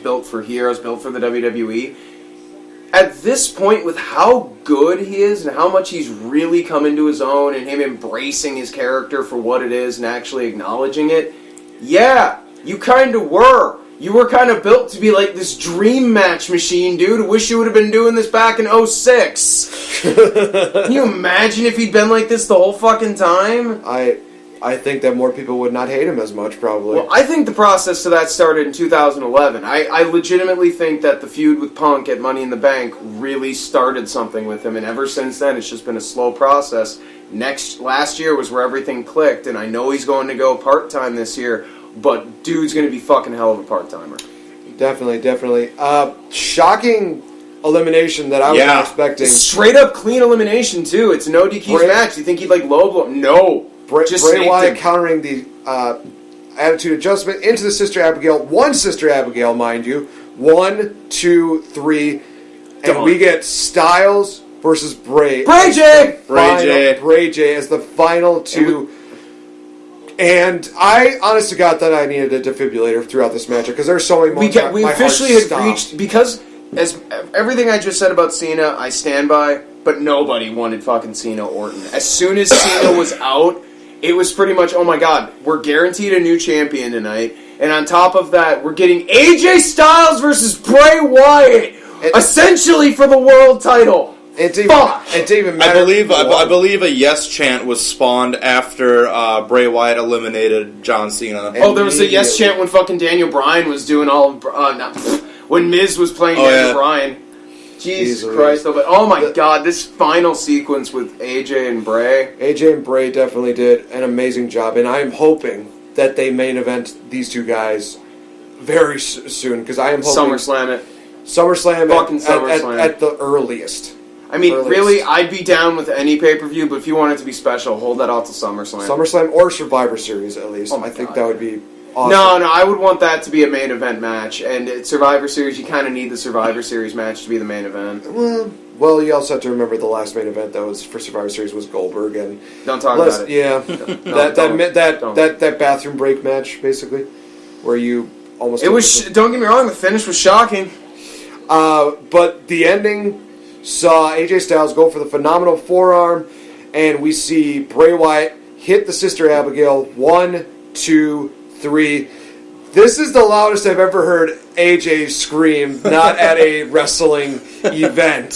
built for heroes, built for the WWE. At this point, with how good he is and how much he's really come into his own and him embracing his character for what it is and actually acknowledging it, yeah, you kind of were. You were kind of built to be like this dream match machine, dude. I wish you would have been doing this back in 2006. Can you imagine if he'd been like this the whole fucking time? I think that more people would not hate him as much, probably. Well, I think the process to that started in 2011. I legitimately think that the feud with Punk at Money in the Bank really started something with him, and ever since then, it's just been a slow process. Last year was where everything clicked, and I know he's going to go part-time this year, but dude's going to be fucking hell of a part-timer. Definitely. Shocking elimination that I was not expecting. Straight up clean elimination, too. It's no DQs match. You think he'd like low blow? No. Bray Wyatt countering the attitude adjustment into the Sister Abigail. One Sister Abigail, mind you. 1, 2, 3. And we get Styles versus Bray. Bray J as the final two. And I, honest to God, thought I needed a defibrillator throughout this match because there's so many moments we officially had reached, because as everything I just said about Cena, I stand by, but nobody wanted fucking Cena Orton. As soon as Cena was out, it was pretty much, oh my God, we're guaranteed a new champion tonight. And on top of that, we're getting AJ Styles versus Bray Wyatt, essentially for the world title. It didn't even matter. I believe a yes chant was spawned after Bray Wyatt eliminated John Cena. There was a yes chant when fucking Daniel Bryan was doing when Miz was playing Daniel Bryan. Jesus Christ, though. But oh my God, this final sequence with AJ and Bray. AJ and Bray definitely did an amazing job, and I'm hoping that they main event these two guys very soon, because I am hoping... SummerSlam Fucking SummerSlam. At the earliest. I mean, really, I'd be down with any pay-per-view, but if you want it to be special, hold that out to SummerSlam. SummerSlam or Survivor Series, at least. I think that would be awesome. No, I would want that to be a main event match. And at Survivor Series, you kind of need the Survivor Series match to be the main event. Well, you also have to remember the last main event that was for Survivor Series was Goldberg. And don't talk about it. Yeah. That bathroom break match, basically, where you almost... Don't get me wrong, the finish was shocking. But the ending saw AJ Styles go for the phenomenal forearm, and we see Bray Wyatt hit the Sister Abigail. 1, 2, 3. This is the loudest I've ever heard AJ scream, not at a wrestling event.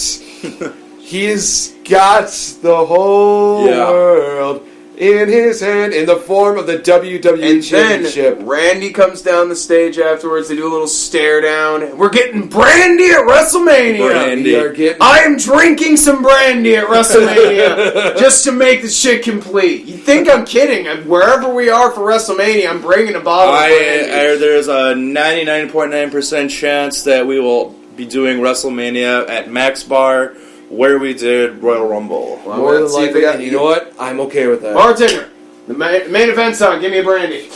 He's got the whole world in his hand in the form of the WWE Championship. Then Randy comes down the stage afterwards. They do a little stare down. We're getting brandy at WrestleMania. I am drinking some brandy at WrestleMania just to make the shit complete. You think I'm kidding? Wherever we are for WrestleMania, I'm bringing a bottle of brandy. There's a 99.9% chance that we will be doing WrestleMania at Max Bar, where we did Royal Rumble. Well, more than likely, and you know what? I'm okay with that. Bartender, the main event's on. Give me a brandy.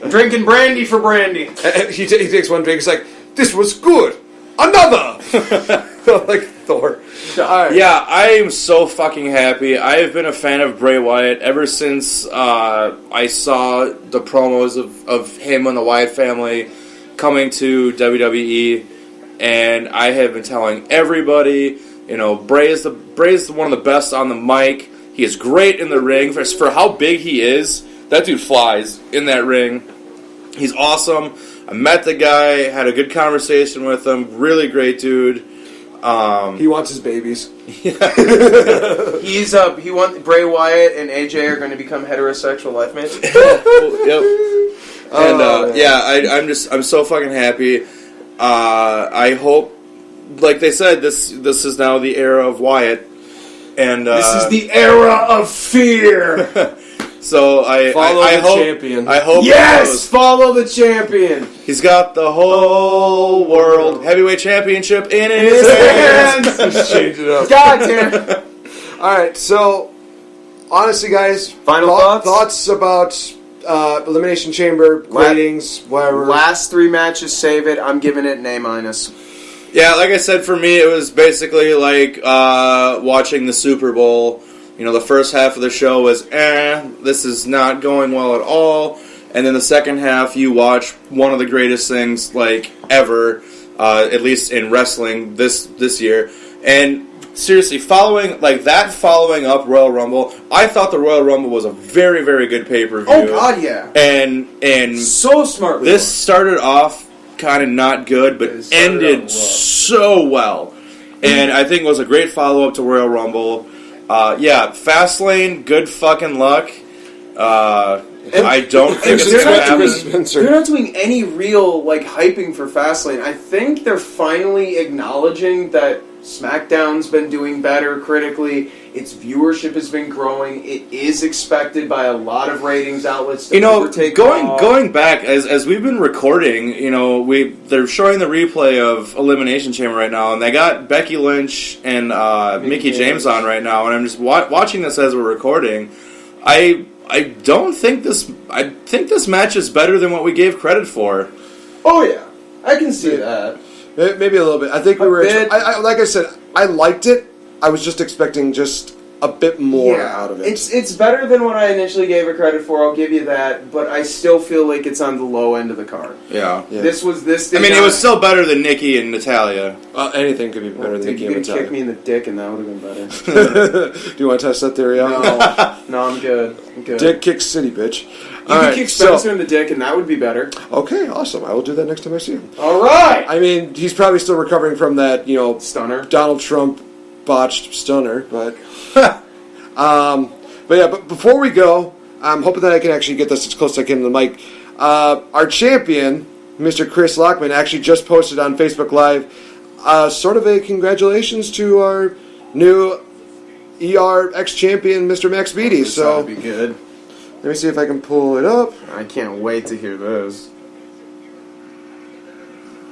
I'm drinking brandy for brandy. He takes one drink. He's like, "This was good. Another." Like Thor. Right. Yeah, I am so fucking happy. I have been a fan of Bray Wyatt ever since I saw the promos of him and the Wyatt family coming to WWE, and I have been telling everybody. You know, Bray is one of the best on the mic. He is great in the ring. For how big he is, that dude flies in that ring. He's awesome. I met the guy, had a good conversation with him. Really great dude. He wants his babies. Yeah. He wants Bray Wyatt and AJ are going to become heterosexual life mates. Yep. And I'm so fucking happy. I hope. Like they said, this is now the era of Wyatt, and this is the era of fear. So I hope champion. I hope follow the champion. He's got the whole world heavyweight championship in his hands. Let's change it up. God damn. All right, so honestly, guys, final thoughts about Elimination Chamber ratings, whatever. Last 3 matches, save it. I'm giving it an A-. Yeah, like I said, for me, it was basically like watching the Super Bowl. You know, the first half of the show was, this is not going well at all. and then the second half you watch one of the greatest things like ever, at least in wrestling this year. And seriously, following up Royal Rumble, I thought the Royal Rumble was a very, very good pay-per-view. Oh God, yeah. And so smart. This started off kind of not good, but ended so well. And I think it was a great follow-up to Royal Rumble. Fastlane, good fucking luck. I don't think it's going to happen. They're not doing any real hyping for Fastlane. I think they're finally acknowledging that SmackDown's been doing better critically. Its viewership has been growing. It is expected by a lot of ratings outlets to overtake going back as we've been recording. They're showing the replay of Elimination Chamber right now, and they got Becky Lynch and Mickie James on right now, and I'm just watching this as we're recording. I don't think this. I think this match is better than what we gave credit for. Oh yeah, I can see that. Maybe a little bit. I think we were. Like I said, I liked it. I was just expecting just a bit more out of it. It's better than what I initially gave it credit for. I'll give you that, but I still feel like it's on the low end of the card. Yeah. This. It was still better than Nikki and Natalia. Anything could be better than Nikki and Natalia. Kick me in the dick, and that would have been better. Do you want to test that theory out? No, I'm good. Dick kick city, bitch. You can kick Spencer in the dick, and that would be better. Okay, awesome. I will do that next time I see him. All right. I mean, he's probably still recovering from that, stunner. Donald Trump botched stunner, but but before we go, I'm hoping that I can actually get this as close as I can to the mic. Our champion, Mr. Chris Lockman, actually just posted on Facebook Live sort of a congratulations to our new ER ex-champion, Mr. Max Beattie. So that'd be good. Let me see if I can pull it up. I can't wait to hear this.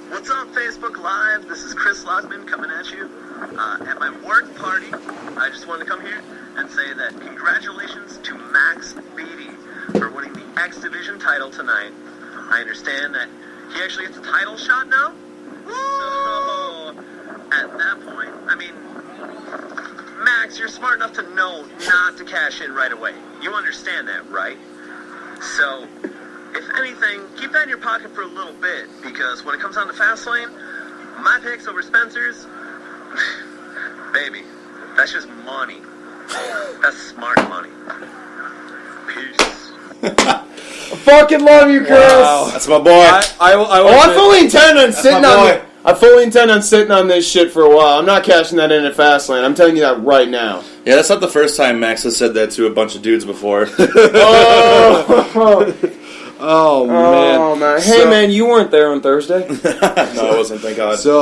What's up, Facebook Live? This is Chris Lockman coming at you. At my work party, I just wanted to come here and say that congratulations to Max Beattie for winning the X Division title tonight. I understand that he actually gets a title shot now. So, at that point, Max, you're smart enough to know not to cash in right away. You understand that, right? So, if anything, keep that in your pocket for a little bit, because when it comes down to Fastlane, my picks over Spencer's, baby, that's just money. That's smart money. Peace. I fucking love you, Chris. Wow, that's my boy. I fully intend on sitting on. I fully intend on sitting on this shit for a while. I'm not cashing that in at Fastlane. I'm telling you that right now. Yeah, that's not the first time Max has said that to a bunch of dudes before. Oh, man. Oh, man. Hey, man, you weren't there on Thursday? No, I wasn't, thank God. So,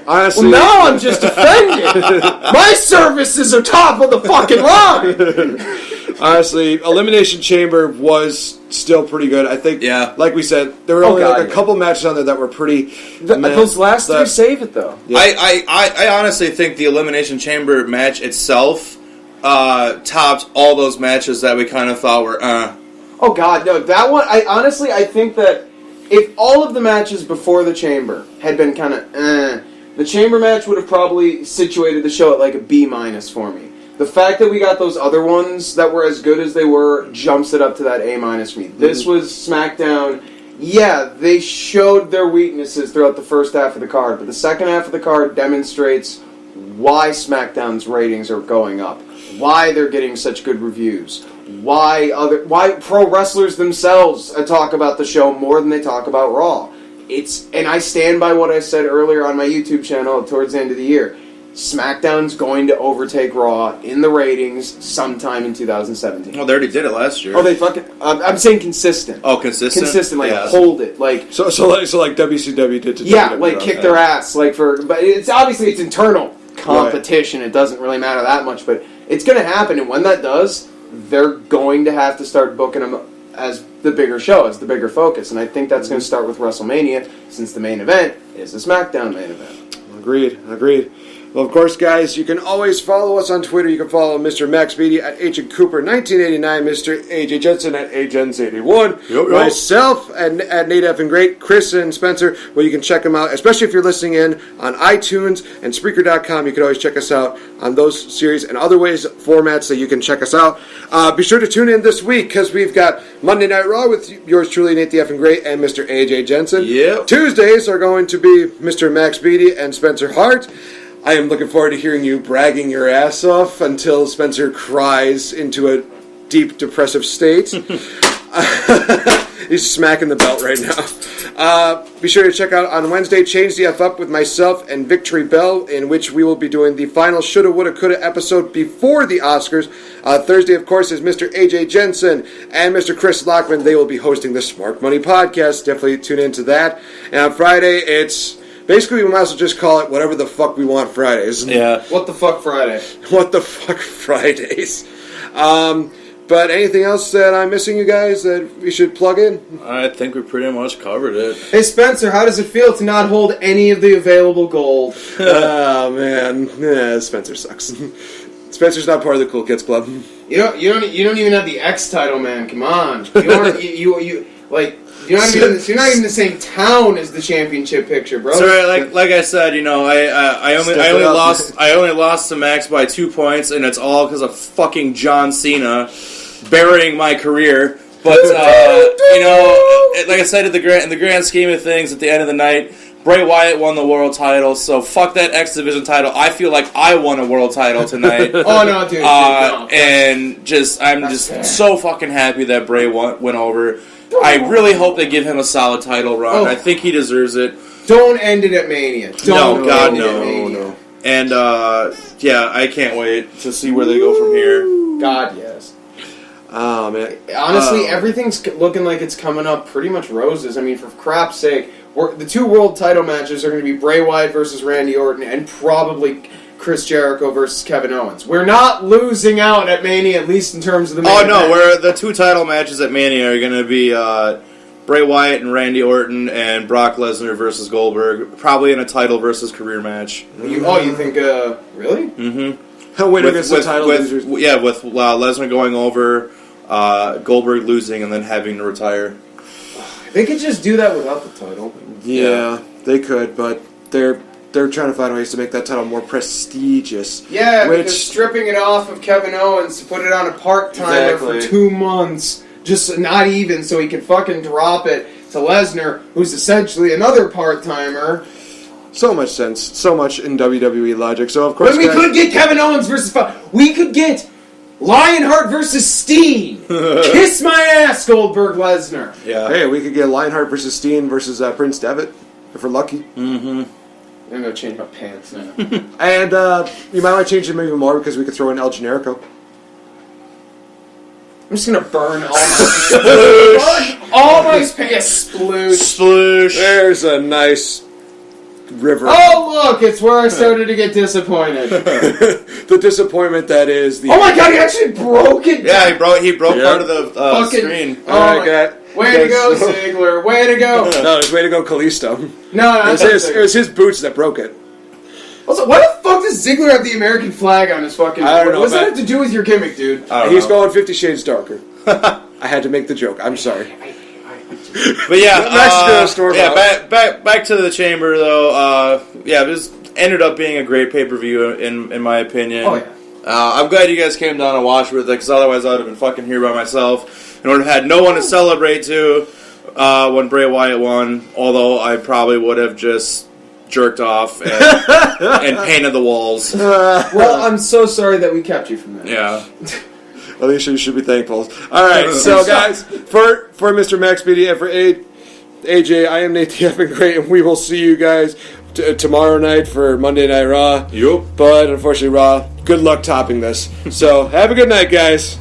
honestly... Well, now I'm just offended. My services are top of the fucking line. Honestly, Elimination Chamber was still pretty good. I think, like we said, there were only a couple matches on there that were pretty... Those last three save it, though. Yeah. I honestly think the Elimination Chamber match itself topped all those matches that we kind of thought were, Oh, God, no. That one, I think that if all of the matches before the Chamber had been kind of, the Chamber match would have probably situated the show at a B- for me. The fact that we got those other ones that were as good as they were jumps it up to that A- for me. This was SmackDown. Yeah, they showed their weaknesses throughout the first half of the card, but the second half of the card demonstrates why SmackDown's ratings are going up, why they're getting such good reviews, why pro wrestlers themselves talk about the show more than they talk about Raw. And I stand by what I said earlier on my YouTube channel towards the end of the year. SmackDown's going to overtake Raw in the ratings sometime in 2017. Well, they already did it last year. Oh, they fucking... I'm saying consistent. Oh, consistent? Consistent, hold it. So like WCW did to WWE. Kick their ass. But it's obviously it's internal competition. Right. It doesn't really matter that much, but it's going to happen, and when that does, they're going to have to start booking them as the bigger show, as the bigger focus, and I think that's going to start with WrestleMania, since the main event is the SmackDown main event. Agreed. Well, of course, guys, you can always follow us on Twitter. You can follow Mr. Max Beattie at Agent Cooper 1989, Mr. AJ Jensen at AJens81, myself at Nate F. and Great, Chris and Spencer. Well, you can check them out, especially if you're listening in on iTunes and Spreaker.com. You can always check us out on those series and other formats that you can check us out. Be sure to tune in this week because we've got Monday Night Raw with yours truly, Nate the F. and Great, and Mr. AJ Jensen. Yep. Tuesdays are going to be Mr. Max Beattie and Spencer Hart. I am looking forward to hearing you bragging your ass off until Spencer cries into a deep depressive state. He's smacking the belt right now. Be sure to check out on Wednesday, Change the F Up with myself and Victory Bell, in which we will be doing the final Shoulda, Woulda, Coulda episode before the Oscars. Thursday, of course, is Mr. AJ Jensen and Mr. Chris Lockman. They will be hosting the Smart Money Podcast. Definitely tune into that. And on Friday, it's... Basically, we might as well just call it whatever the fuck we want Fridays. Yeah. What the fuck Friday? What the fuck Fridays. But anything else that I'm missing, you guys, that we should plug in? I think we pretty much covered it. Hey, Spencer, how does it feel to not hold any of the available gold? Oh, man. Yeah, Spencer sucks. Spencer's not part of the Cool Kids Club. You don't even have the X title, man. Come on. You're not even in the same town as the championship picture, bro. So like I said, I only lost to Max by 2 points, and it's all because of fucking John Cena burying my career. But like I said, in the grand scheme of things, at the end of the night, Bray Wyatt won the world title. So fuck that X Division title. I feel like I won a world title tonight. Oh no, dude! No. And I'm just so fucking happy that Bray went over. I really hope they give him a solid title run. I think he deserves it. Don't end it at Mania. No. And, I can't wait to see where they go from here. God, yes. Oh, man. Honestly, everything's looking like it's coming up pretty much roses. I mean, for crap's sake, the 2 world title matches are going to be Bray Wyatt versus Randy Orton and probably Chris Jericho versus Kevin Owens. We're not losing out at Mania, at least in terms of the main event. Where the 2 title matches at Mania are going to be Bray Wyatt and Randy Orton and Brock Lesnar versus Goldberg, probably in a title versus career match. You think, really? Mm-hmm. A winner gets the title. With Lesnar going over, Goldberg losing, and then having to retire. They could just do that without the title. Yeah, they could, but they're trying to find ways to make that title more prestigious. Yeah, because stripping it off of Kevin Owens to put it on a part-timer for 2 months, just not even, so he can fucking drop it to Lesnar, who's essentially another part-timer. So much sense. So much in WWE logic. So, of course... But we could get Kevin Owens versus... We could get Lionheart versus Steen. Kiss my ass, Goldberg Lesnar. Yeah. Hey, we could get Lionheart versus Steen versus Prince Devitt, if we're lucky. Mm-hmm. I'm going to change my pants now. And you might want to change them even more because we could throw in El Generico. I'm just going to burn all my... all my pants. Sploosh. There's a nice river. Oh, look, it's where I started to get disappointed. The disappointment that is the... Oh my god, he actually broke it! Yeah, he broke part of the screen. Oh my god. Way to go, Ziggler. Way to go. No, it's way to go, Kalisto. No, it was his boots that broke it. Also, why the fuck does Ziggler have the American flag on his fucking... I don't know, what does that have to do with your gimmick, dude? He's going 50 Shades Darker. I had to make the joke. I'm sorry. But back to the chamber though. This ended up being a great pay-per-view in my opinion. Oh yeah. I'm glad you guys came down and watched with it, because otherwise I would have been fucking here by myself and would have had no one to celebrate to when Bray Wyatt won. Although I probably would have just jerked off and painted the walls. Well, I'm so sorry that we kept you from that. Yeah. At least you should be thankful. All right, so guys, for Mr. Max Beattie and for AJ, I am Nate the F and Great, and we will see you guys tomorrow night for Monday Night Raw. Yup. But unfortunately, Raw, good luck topping this. So have a good night, guys.